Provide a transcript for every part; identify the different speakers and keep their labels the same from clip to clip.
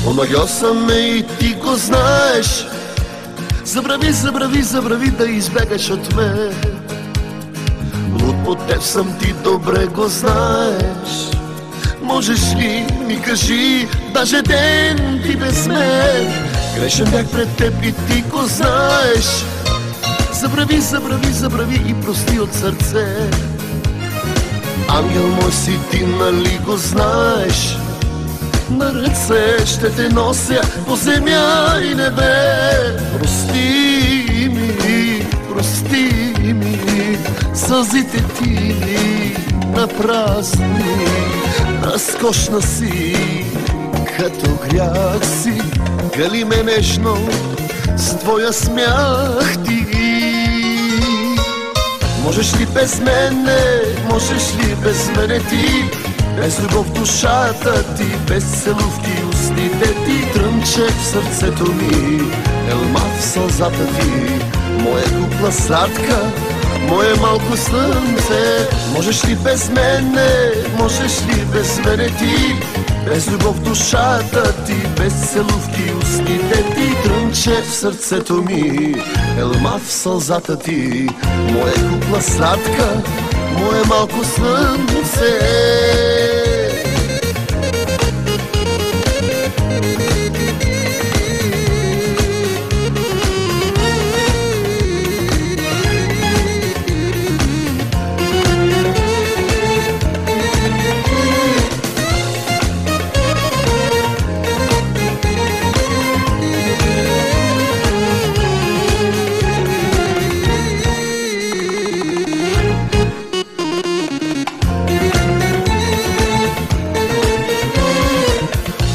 Speaker 1: Омагьо съм ме и ти го знаеш. Забрави, забрави, забрави да избегаш от мен. Луд по теб съм, ти добре го знаеш. Можеш ли ми кажи даже ден ти без мен? Грешен бях пред теб и ти го знаеш. Забрави, забрави, забрави и прости от сърце. Ангел мой си ти, нали го знаеш? На ръце ще те нося по земя и небе. Прости ми, сълзите ти напразни. Разкошна си, като грях си, гали ме нежно с твоя смях ти. Можеш ли без мене, можеш ли без мене ти? Без любов душата ти, без целувки устните ти. Трънче в сърцето ми, елма в сълзата ти. Моя кукла сладка, мое малко слънце. Можеш ли без мене, можеш ли без мене ти? Без любов душата ти, без целувки устните ти. Трънче в сърцето ми, елма в сълзата ти. Моя кукла сладка, мое малко слънце.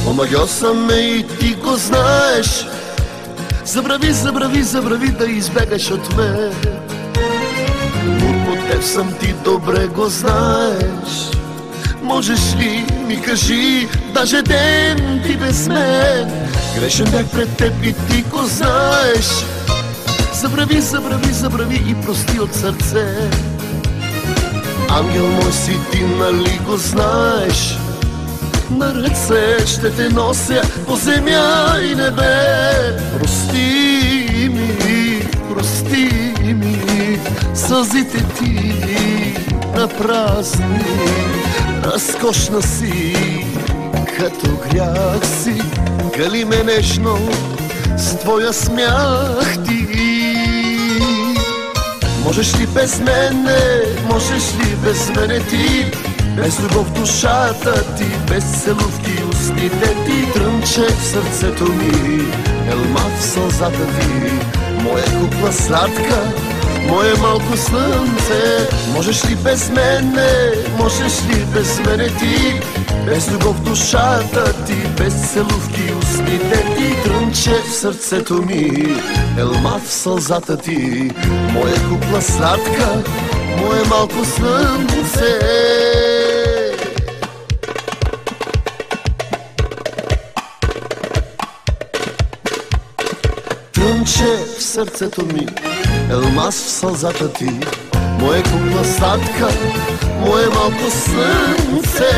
Speaker 1: Омагьо съм ме и ти го знаеш. Забрави, забрави, забрави да избегаш от мен. Луд по теб съм, ти добре го знаеш. Можеш ли ми кажи даже ден ти без мен? Грешен бях пред теб и ти го знаеш. Забрави, забрави, забрави и прости от сърце. Ангел мой си ти, нали го знаеш? На ръце ще те нося по земя и небе. Прости ми, сълзите ти напразни. Разкошна си, като грях си, гали ме нежно с твоя смях ти. Можеш ли без мене, можеш ли без мене ти? Без любов душата ти, без целувки устните ти. Трънче в сърцето ми, елма в сълзата ти. Моя кукла сладка, мое малко слънце. Можеш ли без мене, можеш ли без мене ти? Без любов душата ти, без целувки устните ти. Трънче в сърцето ми, елма в сълзата ти. Моя кукла сладка, мое малко слънце. Трънче в сърцето ми, елмаз в сълзата ти. Моя кукла сладка, мое малко слънце.